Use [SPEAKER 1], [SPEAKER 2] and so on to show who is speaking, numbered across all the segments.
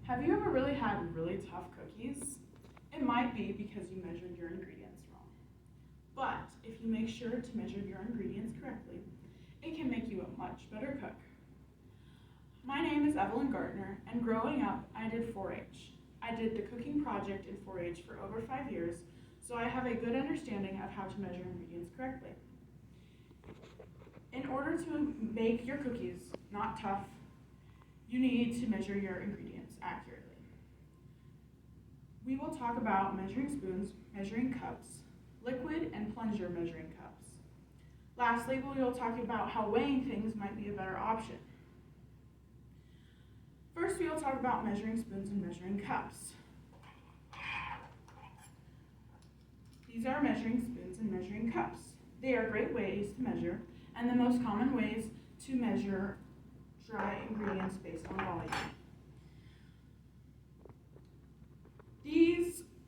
[SPEAKER 1] Have you ever really had really tough cookies? It might be because you measured your ingredients wrong. But if you make sure to measure your ingredients correctly, it can make you a much better cook. My name is Evelyn Gardner, and growing up, I did 4-H. I did the cooking project in 4-H for over 5 years, so I have a good understanding of how to measure ingredients correctly. In order to make your cookies not tough, you need to measure your ingredients accurately. We will talk about measuring spoons, measuring cups, liquid and plunger measuring cups. Lastly, we will talk about how weighing things might be a better option. First, we will talk about measuring spoons and measuring cups. These are measuring spoons and measuring cups. They are great ways to measure, and the most common ways to measure dry ingredients based on volume.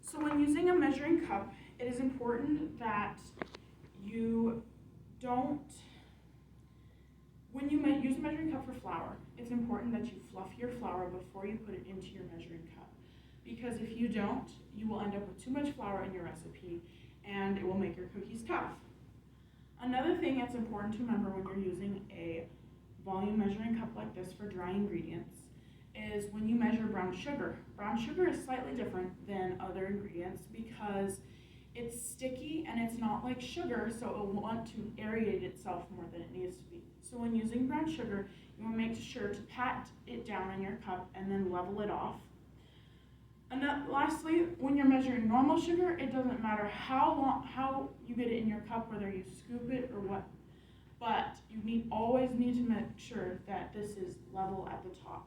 [SPEAKER 1] So when using a measuring cup, it is important that you don't, when you use a measuring cup for flour, it's important that you fluff your flour before you put it into your measuring cup. Because if you don't, you will end up with too much flour in your recipe and it will make your cookies tough. Another thing that's important to remember when you're using a volume measuring cup like this for dry ingredients is when you measure brown sugar. Brown sugar is slightly different than other ingredients because it's sticky and it's not like sugar, so it will want to aerate itself more than it needs to be. So when using brown sugar, you want to make sure to pat it down in your cup and then level it off. And lastly, when you're measuring normal sugar, it doesn't matter how you get it in your cup, whether you scoop it or what, but you always need to make sure that this is level at the top.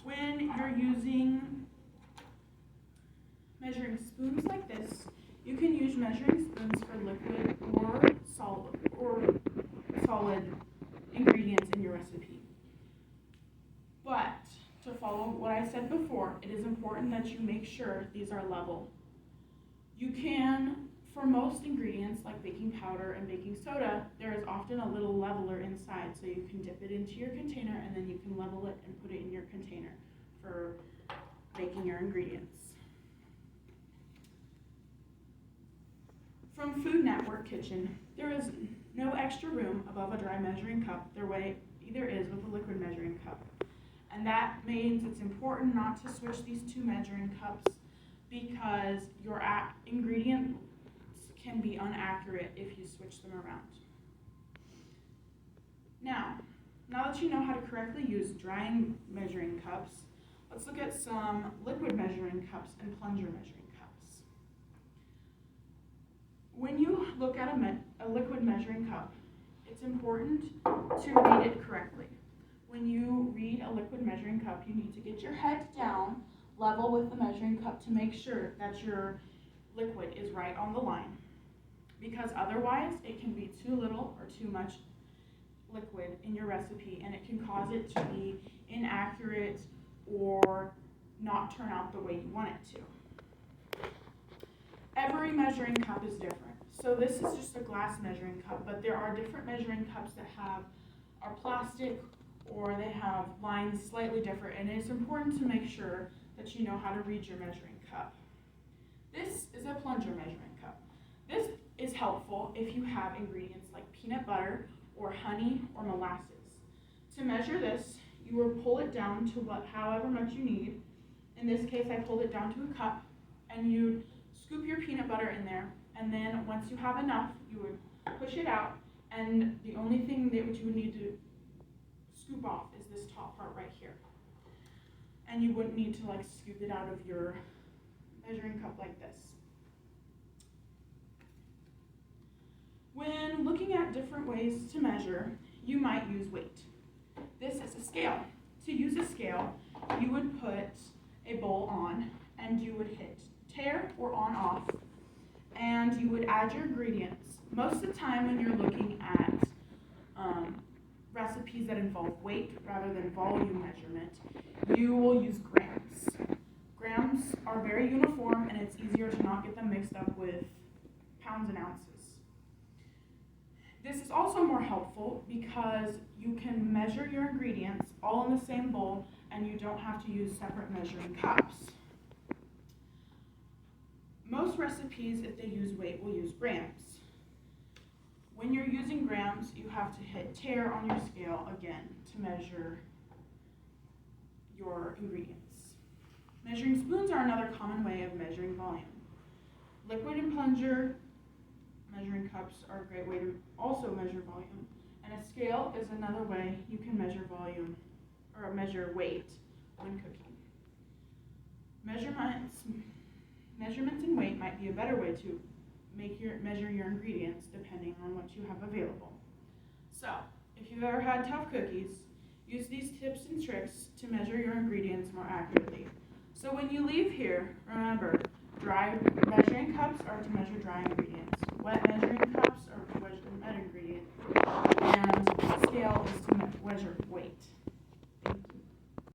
[SPEAKER 1] When you're using measuring spoons like this, you can use measuring spoons for liquid or solid ingredients in your recipe. But to follow what I said before, it is important that you make sure these are level. You can, for most ingredients like baking powder and baking soda, there is often a little leveler inside, so you can dip it into your container and then you can level it and put it in your container for baking your ingredients. From Food Network Kitchen, there is no extra room above a dry measuring cup there either is with a liquid measuring cup. And that means it's important not to switch these two measuring cups because your ingredients can be inaccurate if you switch them around. Now that you know how to correctly use dry measuring cups, let's look at some liquid measuring cups and plunger measuring cups. When you look at a liquid measuring cup, it's important to read it correctly. When you read a liquid measuring cup, you need to get your head down, level with the measuring cup to make sure that your liquid is right on the line. Because otherwise, it can be too little or too much liquid in your recipe, and it can cause it to be inaccurate or not turn out the way you want it to. Every measuring cup is different. So this is just a glass measuring cup, but there are different measuring cups that are plastic or they have lines slightly different, and it's important to make sure that you know how to read your measuring cup. This is a plunger measuring cup. This is helpful if you have ingredients like peanut butter or honey or molasses. To measure this, you will pull it down to however much you need. In this case, I pulled it down to a cup, and you scoop your peanut butter in there, and then once you have enough, you would push it out, and the only thing that you would need to scoop off is this top part right here. And you wouldn't need to scoop it out of your measuring cup like this. When looking at different ways to measure, you might use weight. This is a scale. To use a scale, you would put a bowl on and you would hit tare or on off, and you would add your ingredients. Most of the time when you're looking at recipes that involve weight rather than volume measurement, you will use grams. Grams are very uniform, and it's easier to not get them mixed up with pounds and ounces. This is also more helpful because you can measure your ingredients all in the same bowl and you don't have to use separate measuring cups. Most recipes, if they use weight, will use grams. When you're using grams, you have to hit tare on your scale again to measure your ingredients. Measuring spoons are another common way of measuring volume. Liquid and plunger measuring cups are a great way to also measure volume, and a scale is another way you can measure volume or measure weight when cooking. Measurements and weight might be a better way to measure your ingredients depending on what you have available. So, if you've ever had tough cookies, use these tips and tricks to measure your ingredients more accurately. So when you leave here, remember, dry measuring cups are to measure dry ingredients, wet measuring cups are to measure wet ingredients, and scale is to measure weight.